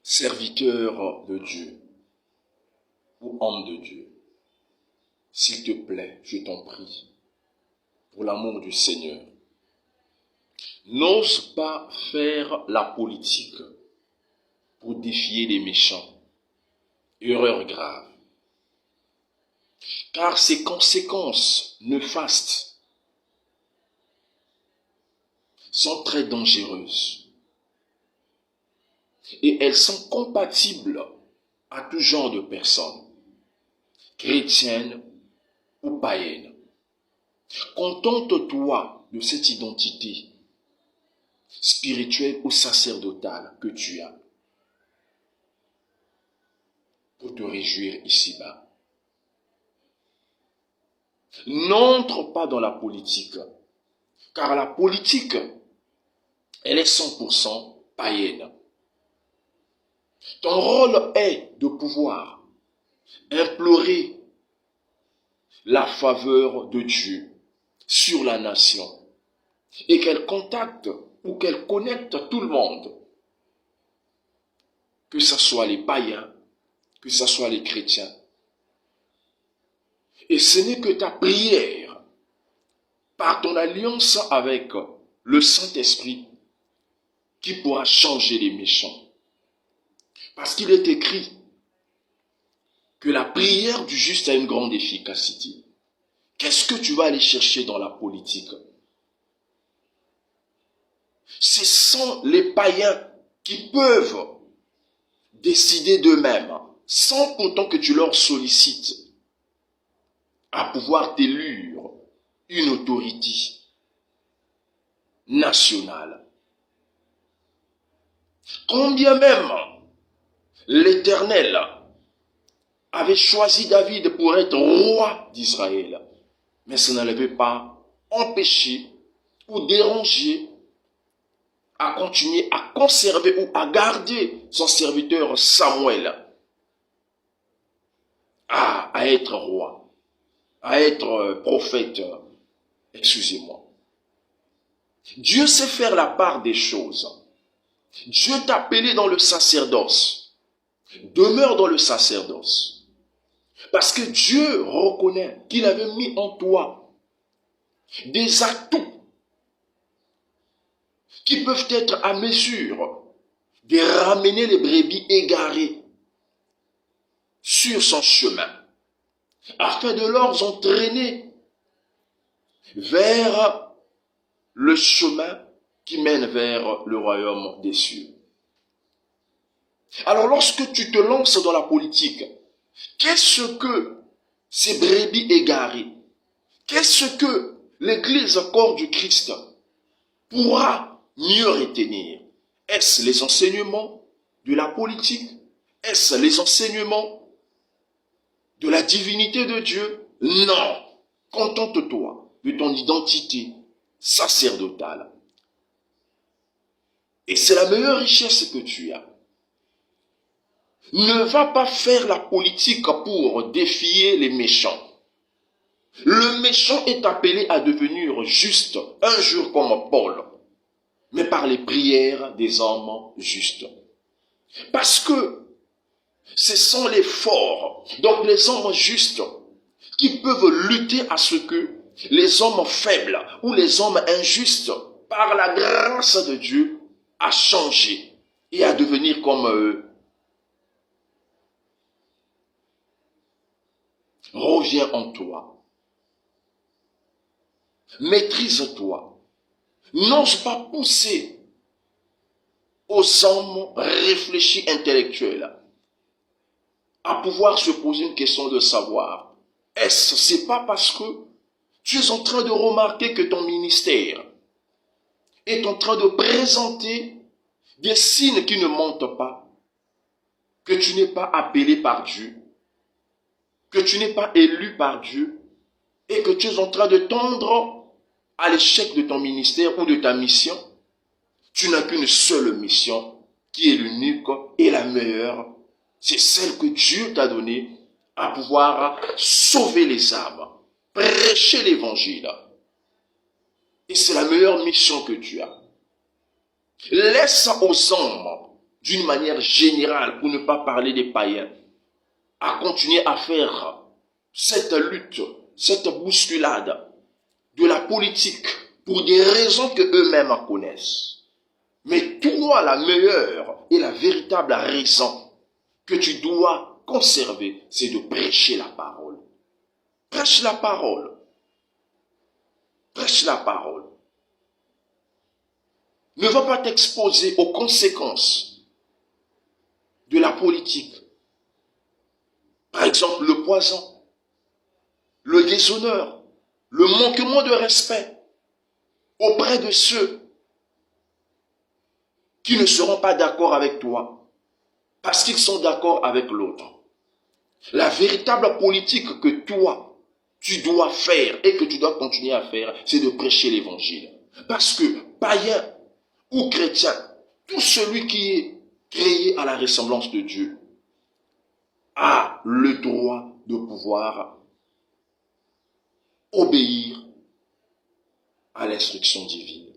Serviteur de Dieu ou homme de Dieu, s'il te plaît, je t'en prie, pour l'amour du Seigneur, n'ose pas faire la politique pour défier les méchants. Erreur grave. Car ses conséquences néfastes sont très dangereuses. Et elles sont compatibles à tout genre de personnes, chrétiennes ou païennes. Contente-toi de cette identité spirituelle ou sacerdotale que tu as pour te réjouir ici-bas. N'entre pas dans la politique, car la politique, elle est 100% païenne. Ton rôle est de pouvoir implorer la faveur de Dieu sur la nation et qu'elle contacte ou qu'elle connecte tout le monde, que ce soit les païens, que ce soit les chrétiens. Et ce n'est que ta prière, par ton alliance avec le Saint-Esprit, qui pourra changer les méchants. Parce qu'il est écrit que la prière du juste a une grande efficacité. Qu'est-ce que tu vas aller chercher dans la politique? Ce sont les païens qui peuvent décider d'eux-mêmes, sans pourtant que tu leur sollicites, à pouvoir t'élire une autorité nationale. Combien même l'Éternel avait choisi David pour être roi d'Israël, mais ça ne l'avait pas empêché ou dérangé à continuer à conserver ou à garder son serviteur Samuel à être roi, à être prophète, excusez-moi. Dieu sait faire la part des choses. Dieu t'a appelé dans le sacerdoce. Demeure dans le sacerdoce. Parce que Dieu reconnaît qu'il avait mis en toi des atouts qui peuvent être à mesure de ramener les brebis égarées sur son chemin, afin de leur entraîner vers le chemin qui mène vers le royaume des cieux. Alors lorsque tu te lances dans la politique, qu'est-ce que ces brebis égarées, qu'est-ce que l'Église corps du Christ pourra mieux retenir? Est-ce les enseignements de la politique? Est-ce les enseignements de la divinité de Dieu? Non. Contente-toi de ton identité sacerdotale. Et c'est la meilleure richesse que tu as. Ne va pas faire la politique pour défier les méchants. Le méchant est appelé à devenir juste un jour comme Paul, mais par les prières des hommes justes. Parce que ce sont les forts, donc les hommes justes, qui peuvent lutter à ce que les hommes faibles ou les hommes injustes, par la grâce de Dieu, à changer et à devenir comme eux. Reviens en toi. Maîtrise-toi. N'ose pas pousser aux hommes réfléchis intellectuels à pouvoir se poser une question de savoir. C'est pas parce que tu es en train de remarquer que ton ministère est en train de présenter des signes qui ne mentent pas, que tu n'es pas appelé par Dieu, que tu n'es pas élu par Dieu, et que tu es en train de tendre à l'échec de ton ministère ou de ta mission. Tu n'as qu'une seule mission, qui est l'unique et la meilleure. C'est celle que Dieu t'a donnée, à pouvoir sauver les âmes, prêcher l'évangile. Et c'est la meilleure mission que tu as. Laisse aux hommes d'une manière générale, pour ne pas parler des païens, à continuer à faire cette lutte, cette bousculade de la politique pour des raisons que eux-mêmes connaissent. Mais toi, la meilleure et la véritable raison que tu dois conserver, c'est de prêcher la parole. Prêche la parole. Prêche la parole. Ne va pas t'exposer aux conséquences de la politique. Par exemple, le poison, le déshonneur, le manquement de respect auprès de ceux qui ne seront pas d'accord avec toi parce qu'ils sont d'accord avec l'autre. La véritable politique que toi, tu dois faire et que tu dois continuer à faire, c'est de prêcher l'évangile. Parce que païen ou chrétien, tout celui qui est créé à la ressemblance de Dieu a le droit de pouvoir obéir à l'instruction divine.